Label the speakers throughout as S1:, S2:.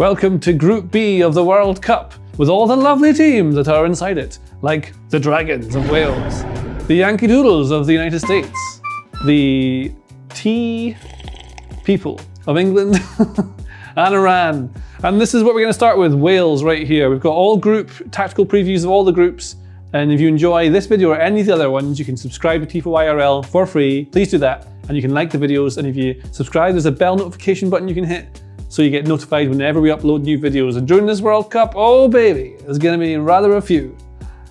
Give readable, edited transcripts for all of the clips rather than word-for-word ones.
S1: Welcome to Group B of the World Cup, with all the lovely teams that are inside it, like the Dragons of Wales, the Yankee Doodles of the United States, the Tea People of England, and Iran. And this is what we're going to start with, Wales right here. We've got all group tactical previews of all the groups. And if you enjoy this video or any of the other ones, you can subscribe to Tifo IRL for free. Please do that. And you can like the videos. And if you subscribe, there's a bell notification button you can hit so you get notified whenever we upload new videos. And during this World Cup, oh baby, there's going to be rather a few.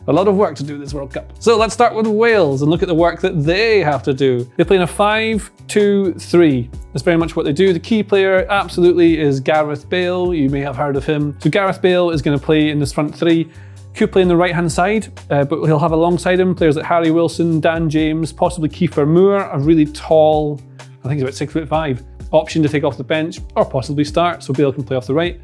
S1: A lot of work to do this World Cup. So let's start with Wales and look at the work that they have to do. They play in a 5-2-3. That's very much what they do. The key player absolutely is Gareth Bale. You may have heard of him. So Gareth Bale is going to play in this front three. Could play on the right-hand side, but he'll have alongside him players like Harry Wilson, Dan James, possibly Kiefer Moore, a really tall, I think he's about 6'5", option to take off the bench or possibly start, so Bale can play off the right,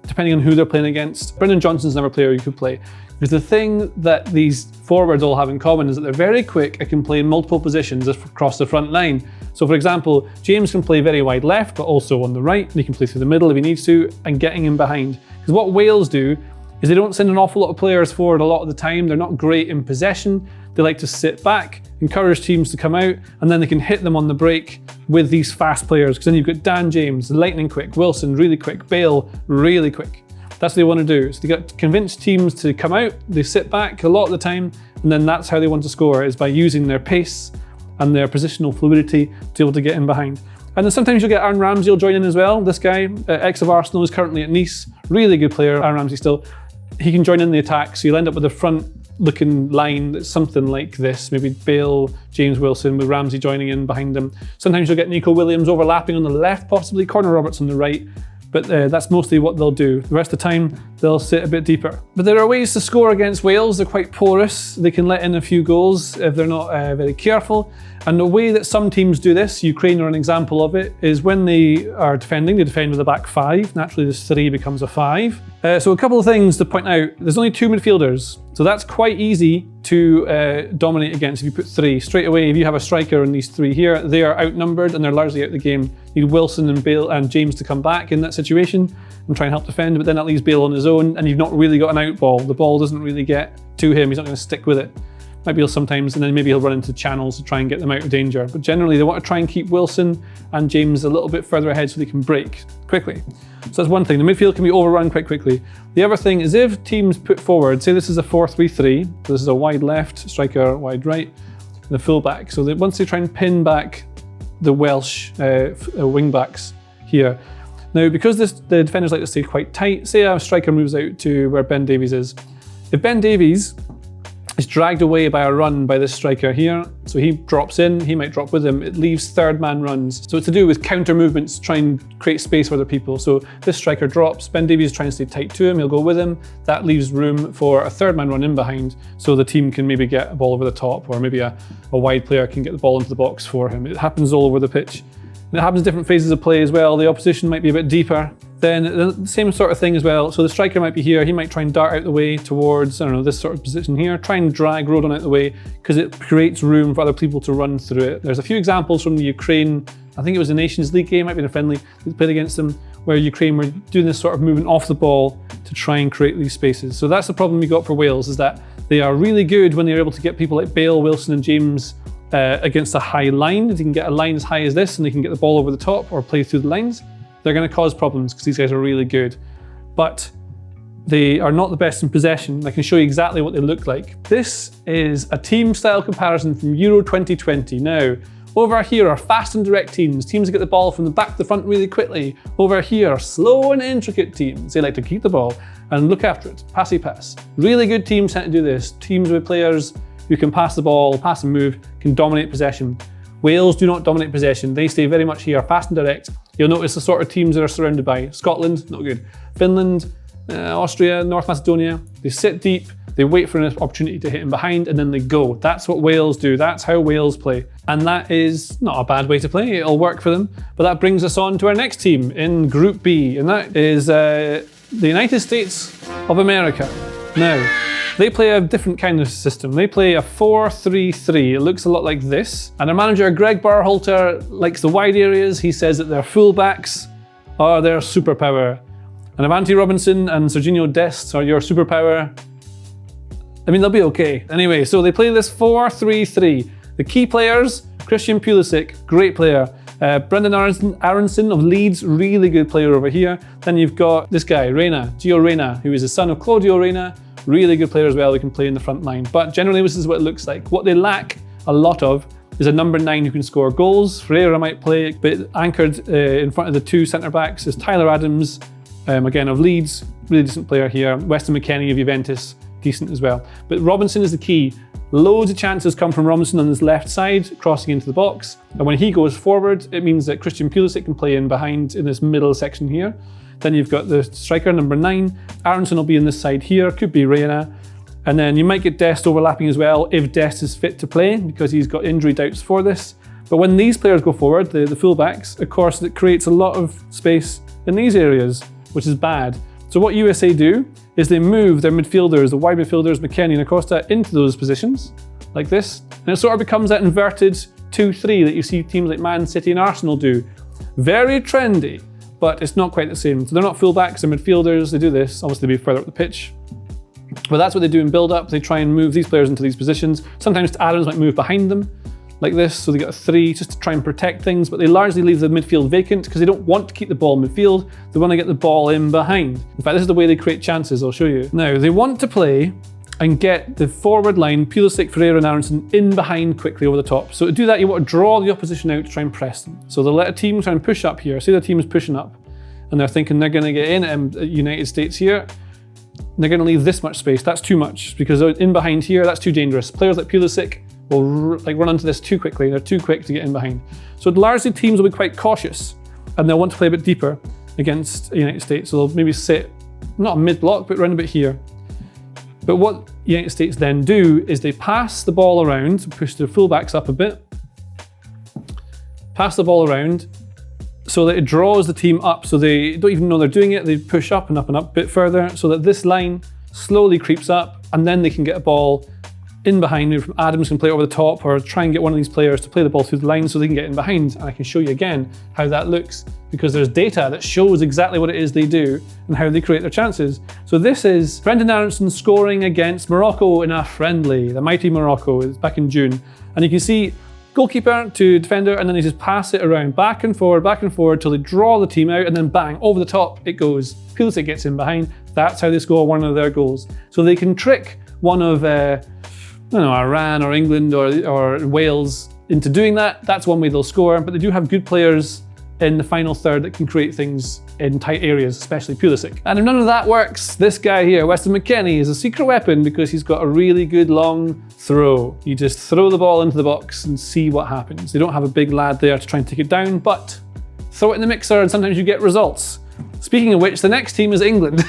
S1: depending on who they're playing against. Brendan Johnson's another player you could play. Because the thing that these forwards all have in common is that they're very quick and can play in multiple positions across the front line. So for example, James can play very wide left, but also on the right, and he can play through the middle if he needs to, and getting in behind. Because what Wales do is they don't send an awful lot of players forward a lot of the time. They're not great in possession. They like to sit back, encourage teams to come out, and then they can hit them on the break with these fast players. Because then you've got Dan James, lightning quick, Wilson, really quick, Bale, really quick. That's what they want to do. So they got to convince teams to come out, they sit back a lot of the time, and then that's how they want to score, is by using their pace and their positional fluidity to be able to get in behind. And then sometimes you'll get Aaron Ramsey will join in as well. This guy, ex of Arsenal, is currently at Nice. Really good player, Aaron Ramsey still. He can join in the attack, so you'll end up with a front-looking line that's something like this. Maybe Bale, James Wilson, with Ramsey joining in behind them. Sometimes you'll get Nico Williams overlapping on the left, possibly Connor Roberts on the right. But that's mostly what they'll do. The rest of the time, they'll sit a bit deeper. But there are ways to score against Wales. They're quite porous. They can let in a few goals if they're not very careful. And the way that some teams do this, Ukraine are an example of it, is when they are defending, they defend with a back five. Naturally, this 3 becomes a 5. So a couple of things to point out. There's only 2 midfielders. So that's quite easy to dominate against if you put 3. Straight away, if you have a striker and these 3 here, they are outnumbered and they're largely out of the game. You need Wilson and Bale and James to come back in that situation and try and help defend, but then that leaves Bale on his own and you've not really got an out ball. The ball doesn't really get to him. He's not going to stick with it. Might be sometimes, and then maybe he'll run into channels to try and get them out of danger. But generally, they want to try and keep Wilson and James a little bit further ahead so they can break quickly. So that's one thing. The midfield can be overrun quite quickly. The other thing is if teams put forward, say this is a 4-3-3, so this is a wide left, striker, wide right, and the fullback. So that once they try and pin back the Welsh wing backs here. Now, because the defenders like to stay quite tight, say a striker moves out to where Ben Davies is. If Ben Davies is dragged away by a run by this striker here, so he drops in, he might drop with him, it leaves third man runs. So it's to do with counter movements to try and create space for other people. So this striker drops, Ben Davies is trying to stay tight to him, he'll go with him, that leaves room for a third man run in behind, so the team can maybe get a ball over the top, or maybe a wide player can get the ball into the box for him. It happens all over the pitch. And it happens in different phases of play as well. The opposition might be a bit deeper. Then the same sort of thing as well. So the striker might be here, he might try and dart out the way towards, I don't know, this sort of position here, try and drag Rodon out the way because it creates room for other people to run through it. There's a few examples from the Ukraine, I think it was a Nations League game, might be in a friendly, they played against them, where Ukraine were doing this sort of movement off the ball to try and create these spaces. So that's the problem we got for Wales, is that they are really good when they're able to get people like Bale, Wilson and James against a high line. If you can get a line as high as this and they can get the ball over the top or play through the lines, they're going to cause problems because these guys are really good. But they are not the best in possession. I can show you exactly what they look like. This is a team style comparison from Euro 2020. Now, over here are fast and direct teams that get the ball from the back to the front really quickly. Over here are slow and intricate teams. They like to keep the ball and look after it, passy pass. Really good teams tend to do this. Teams with players who can pass the ball, pass and move, can dominate possession. Wales do not dominate possession. They stay very much here, fast and direct. You'll notice the sort of teams that are surrounded by Scotland, not good. Finland, Austria, North Macedonia. They sit deep, they wait for an opportunity to hit in behind, and then they go. That's what Wales do. That's how Wales play. And that is not a bad way to play. It'll work for them. But that brings us on to our next team in Group B, and that is the United States of America. Now, they play a different kind of system. They play a 4-3-3. It looks a lot like this. And their manager, Greg Berhalter, likes the wide areas. He says that their fullbacks are their superpower. And Avanti Robinson and Serginho Dest are your superpower. I mean, they'll be okay. Anyway, so they play this 4-3-3. The key players, Christian Pulisic, great player. Brendan Aronson of Leeds, really good player over here. Then you've got this guy, Gio Reyna, who is the son of Claudio Reyna, really good player as well, who can play in the front line. But generally this is what it looks like. What they lack a lot of is a number 9 who can score goals. Ferreira might play, but anchored in front of the 2 centre-backs is Tyler Adams, again of Leeds, really decent player here. Weston McKennie of Juventus, decent as well. But Robinson is the key. Loads of chances come from Robinson on his left side, crossing into the box. And when he goes forward, it means that Christian Pulisic can play in behind in this middle section here. Then you've got the striker, number 9. Aronson will be in this side here, could be Reyna. And then you might get Dest overlapping as well if Dest is fit to play, because he's got injury doubts for this. But when these players go forward, the fullbacks, of course, it creates a lot of space in these areas, which is bad. So what USA do is they move their midfielders, the wide midfielders, McKennie and Acosta, into those positions, like this. And it sort of becomes that inverted 2-3 that you see teams like Man City and Arsenal do. Very trendy, but it's not quite the same. So they're not fullbacks, they're midfielders, they do this, obviously they'll be further up the pitch. But that's what they do in build-up. They try and move these players into these positions. Sometimes Adams might move behind them, like this, so they got a 3 just to try and protect things, but they largely leave the midfield vacant because they don't want to keep the ball in midfield, they want to get the ball in behind. In fact, this is the way they create chances, I'll show you. Now, they want to play and get the forward line, Pulisic, Ferreira and Aronson, in behind quickly over the top. So to do that, you want to draw the opposition out to try and press them. So they'll let a team try and push up here. Say the team is pushing up, and they're thinking they're going to get in at United States here. They're going to leave this much space. That's too much, because in behind here, that's too dangerous. Players like Pulisic will run onto this too quickly. They're too quick to get in behind. So largely teams will be quite cautious, and they'll want to play a bit deeper against the United States. So they'll maybe sit, not mid-block, but around a bit here. But what the United States then do is they pass the ball around, push their fullbacks up a bit, pass the ball around, so that it draws the team up, so they don't even know they're doing it. They push up and up and up a bit further, so that this line slowly creeps up, and then they can get a ball in behind. Adams can play over the top, or try and get one of these players to play the ball through the line so they can get in behind. And I can show you again how that looks, because there's data that shows exactly what it is they do and how they create their chances. So this is Brendan Aronson scoring against Morocco in a friendly, the mighty Morocco. It's back in June. And you can see goalkeeper to defender, and then they just pass it around back and forward till they draw the team out, and then bang, over the top it goes. Pulisic gets in behind. That's how they score one of their goals. So they can trick one of I don't know, Iran or England or Wales into doing that. That's one way they'll score, but they do have good players in the final third that can create things in tight areas, especially Pulisic. And if none of that works, this guy here, Weston McKennie, is a secret weapon because he's got a really good long throw. You just throw the ball into the box and see what happens. They don't have a big lad there to try and take it down, but throw it in the mixer and sometimes you get results. Speaking of which, the next team is England.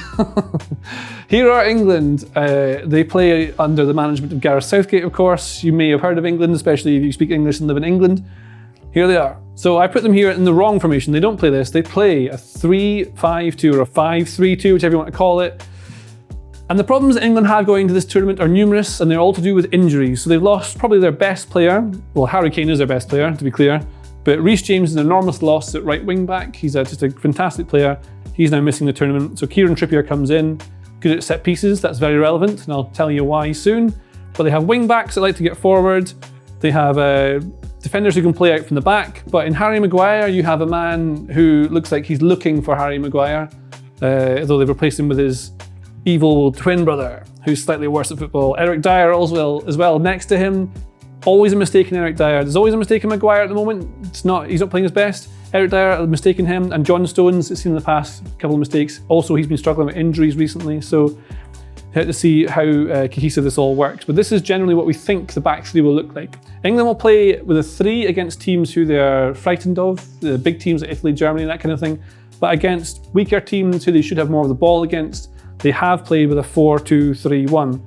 S1: Here are England. They play under the management of Gareth Southgate, of course. You may have heard of England, especially if you speak English and live in England. Here they are. So I put them here in the wrong formation. They don't play this. They play a 3-5-2 or a 5-3-2, whichever you want to call it. And the problems that England have going into this tournament are numerous, and they're all to do with injuries. So they've lost probably their best player. Well, Harry Kane is their best player, to be clear. But Reece James is an enormous loss at right wing back. He's just a fantastic player. He's now missing the tournament. So Kieran Trippier comes in, good at set pieces. That's very relevant, and I'll tell you why soon. But they have wing backs that like to get forward. They have defenders who can play out from the back. But in Harry Maguire, you have a man who looks like he's looking for Harry Maguire, although they've replaced him with his evil twin brother, who's slightly worse at football. Eric Dyer as well next to him. Always a mistake in Eric Dyer. There's always a mistake in Maguire at the moment. He's not playing his best. Eric Dyer, mistaken him, and John Stones, it's seen in the past couple of mistakes. Also, he's been struggling with injuries recently, so had to see how cohesive this all works. But this is generally what we think the back three will look like. England will play with a 3 against teams who they're frightened of, the big teams like Italy, Germany, that kind of thing. But against weaker teams who they should have more of the ball against, they have played with a 4-2-3-1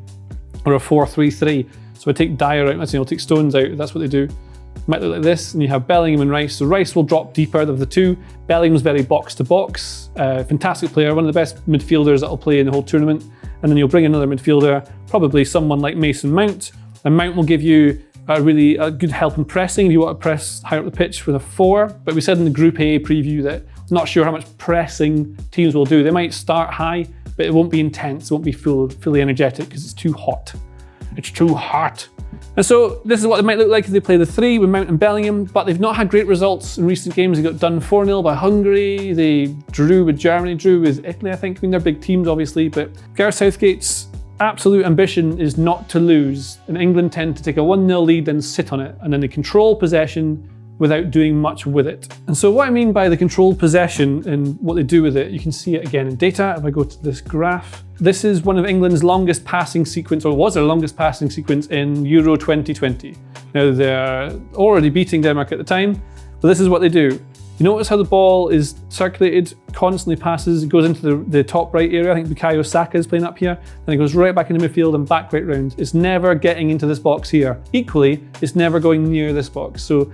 S1: or a 4-3-3. So I take Dyer out, I'll take Stones out, that's what they do. Might look like this, and you have Bellingham and Rice. So Rice will drop deeper of the two. Bellingham's very box to box, fantastic player, one of the best midfielders that'll play in the whole tournament. And then you'll bring another midfielder, probably someone like Mason Mount. And Mount will give you a good help in pressing if you want to press higher up the pitch with a 4. But we said in the Group A preview that Not sure how much pressing teams will do. They might start high, but it won't be intense. It won't be fully energetic because it's too hot. It's too hot. And so this is what it might look like if they play the 3 with Mount and Bellingham, but they've not had great results in recent games. They got done 4-0 by Hungary. They drew with Germany, drew with Italy, I think. I mean, they're big teams, obviously, but Gareth Southgate's absolute ambition is not to lose. And England tend to take a 1-0 lead, then sit on it, and then they control possession without doing much with it. And so what I mean by the controlled possession and what they do with it, you can see it again in data. If I go to this graph, this is one of England's longest passing sequence, or was their longest passing sequence in Euro 2020. Now they're already beating Denmark at the time, but this is what they do. You notice how the ball is circulated, constantly passes, it goes into the top right area. I think Bukayo Saka is playing up here. Then it goes right back into midfield and back right round. It's never getting into this box here. Equally, it's never going near this box. So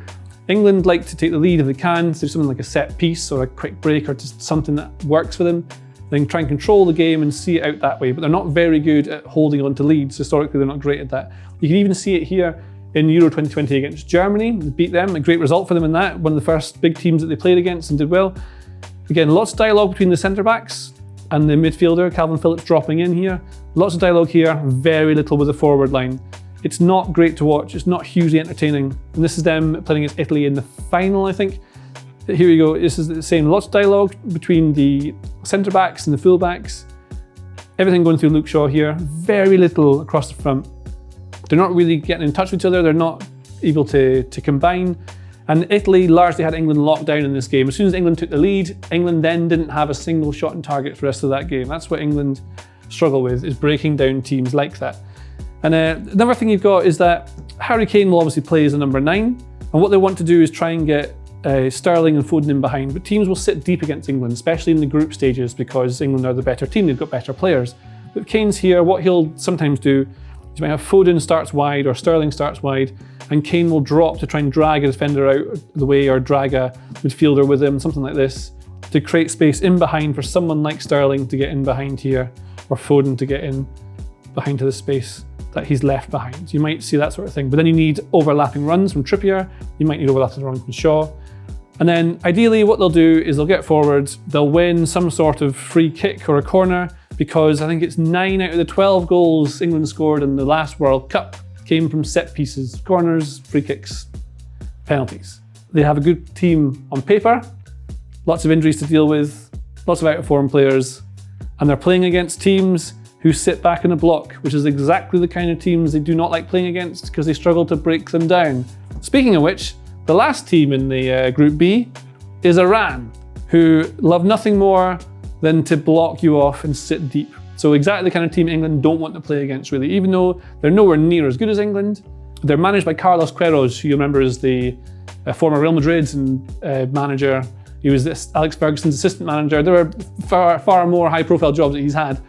S1: England like to take the lead if they can through something like a set piece or a quick break or just something that works for them. Then try and control the game and see it out that way. But they're not very good at holding on to leads. Historically, they're not great at that. You can even see it here in Euro 2020 against Germany. They beat them, a great result for them in that. One of the first big teams that they played against and did well. Again, lots of dialogue between the centre-backs and the midfielder, Calvin Phillips dropping in here. Lots of dialogue here, very little with the forward line. It's not great to watch, it's not hugely entertaining. And this is them playing against Italy in the final, I think. Here we go, this is the same. Lots of dialogue between the centre-backs and the full-backs. Everything going through Luke Shaw here. Very little across the front. They're not really getting in touch with each other. They're not able to combine. And Italy largely had England locked down in this game. As soon as England took the lead, England then didn't have a single shot on target for the rest of that game. That's what England struggle with, is breaking down teams like that. And another thing you've got is that Harry Kane will obviously play as a number 9. And what they want to do is try and get Sterling and Foden in behind. But teams will sit deep against England, especially in the group stages, because England are the better team. They've got better players. But Kane's here. What he'll sometimes do is you might have Foden starts wide or Sterling starts wide, and Kane will drop to try and drag a defender out of the way or drag a midfielder with him, something like this, to create space in behind for someone like Sterling to get in behind here, or Foden to get in behind to the space that he's left behind. You might see that sort of thing. But then you need overlapping runs from Trippier. You might need overlapping runs from Shaw. And then ideally what they'll do is they'll get forward, they'll win some sort of free kick or a corner, because I think it's 9 out of the 12 goals England scored in the last World Cup came from set pieces, corners, free kicks, penalties. They have a good team on paper, lots of injuries to deal with, lots of out of form players, and they're playing against teams who sit back in a block, which is exactly the kind of teams they do not like playing against because they struggle to break them down. Speaking of which, the last team in the Group B is Iran, who love nothing more than to block you off and sit deep. So exactly the kind of team England don't want to play against, really. Even though they're nowhere near as good as England, they're managed by Carlos Queiroz, who you remember is the former Real Madrid manager. He was Alex Ferguson's assistant manager. There were far more high-profile jobs that he's had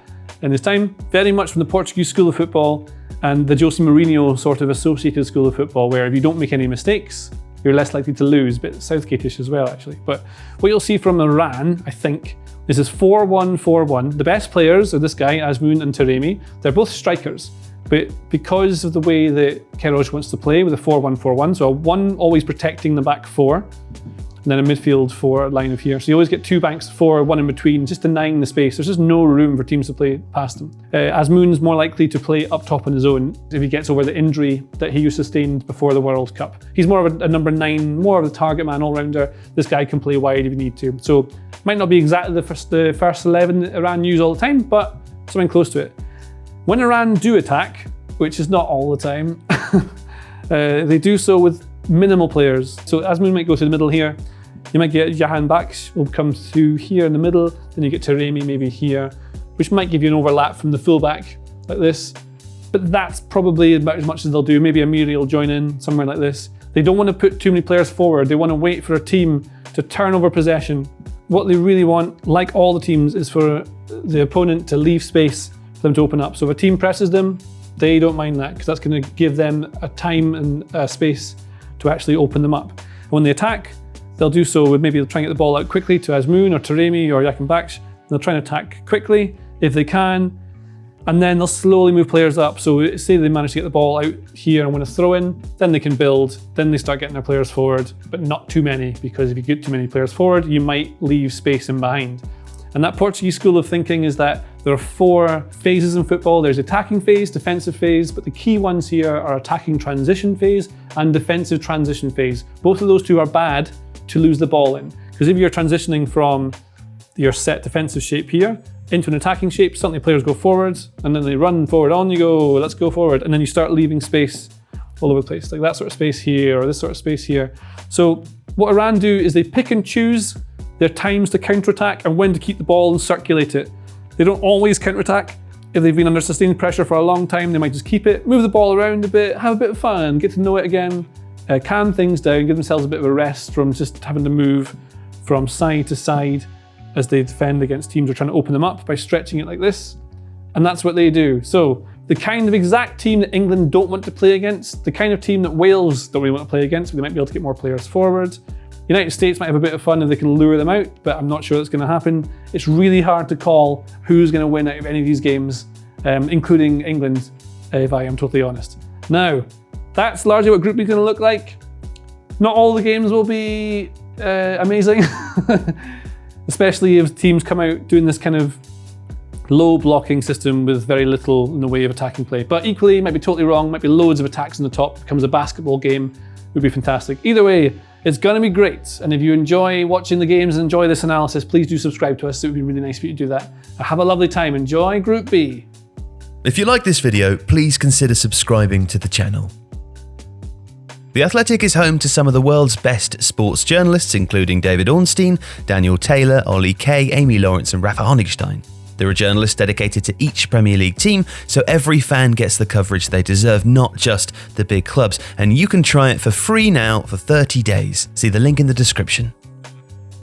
S1: in his time. Very much from the Portuguese school of football and the Jose Mourinho sort of associated school of football, where if you don't make any mistakes, you're less likely to lose. A bit Southgate-ish as well, actually. But what you'll see from Iran, I think, is this 4-1-4-1. The best players are this guy, Azmoun and Taremi. They're both strikers. But because of the way that Queiroz wants to play with a 4-1-4-1, so a 1 always protecting the back 4, and then a midfield 4 line of here. So you always get 2 banks 4, 1 in between, just denying the space. There's just no room for teams to play past them. Azmoun's more likely to play up top on his own if he gets over the injury that he sustained before the World Cup. He's more of a number 9, more of a target man all-rounder. This guy can play wide if you need to. So might not be exactly the first 11 that Iran use all the time, but something close to it. When Iran do attack, which is not all the time, they do so with minimal players. So Azmoun might go to the middle here. You might get Jahan Baksh will come through here in the middle. Then you get Taremi maybe here, which might give you an overlap from the fullback like this. But that's probably about as much as they'll do. Maybe Amiri will join in somewhere like this. They don't want to put too many players forward. They want to wait for a team to turn over possession. What they really want, like all the teams, is for the opponent to leave space for them to open up. So if a team presses them, they don't mind that, because that's going to give them a time and space to actually open them up. And when they attack, they'll do so with maybe trying to get the ball out quickly to Azmoun or Taremi or Jahan Baksh. They'll try and attack quickly if they can. and then they'll slowly move players up. So say they manage to get the ball out here and win a throw in, then they can build, then they start getting their players forward, but not too many, because if you get too many players forward, you might leave space in behind. And that Portuguese school of thinking is that there are 4 phases in football. There's attacking phase, defensive phase, but the key ones here are attacking transition phase and defensive transition phase. Both of those two are bad to lose the ball in, because if you're transitioning from your set defensive shape here into an attacking shape, suddenly players go forwards and then they run forward, on you go, let's go forward, and then you start leaving space all over the place, like that sort of space here or this sort of space here. So what Iran do is they pick and choose their times to counterattack and when to keep the ball and circulate it. They don't always counterattack. If they've been under sustained pressure for a long time, they might just keep it, move the ball around a bit, have a bit of fun, get to know it again, calm things down, give themselves a bit of a rest from just having to move from side to side as they defend against teams who are trying to open them up by stretching it like this. And that's what they do. So the kind of exact team that England don't want to play against, the kind of team that Wales don't really want to play against, but they might be able to get more players forward. United States might have a bit of fun if they can lure them out, but I'm not sure that's going to happen. It's really hard to call who's going to win out of any of these games, including England, if I am totally honest. Now, that's largely what Group B is going to look like. Not all the games will be amazing, especially if teams come out doing this kind of low blocking system with very little in the way of attacking play. But equally, might be totally wrong, might be loads of attacks on the top, becomes a basketball game, would be fantastic. Either way, it's going to be great. And if you enjoy watching the games and enjoy this analysis, please do subscribe to us. It would be really nice for you to do that. Have a lovely time. Enjoy Group B.
S2: If you like this video, please consider subscribing to the channel. The Athletic is home to some of the world's best sports journalists, including David Ornstein, Daniel Taylor, Ollie Kay, Amy Lawrence and Rafa Honigstein. There are journalists dedicated to each Premier League team, so every fan gets the coverage they deserve, not just the big clubs. And you can try it for free now for 30 days. See the link in the description.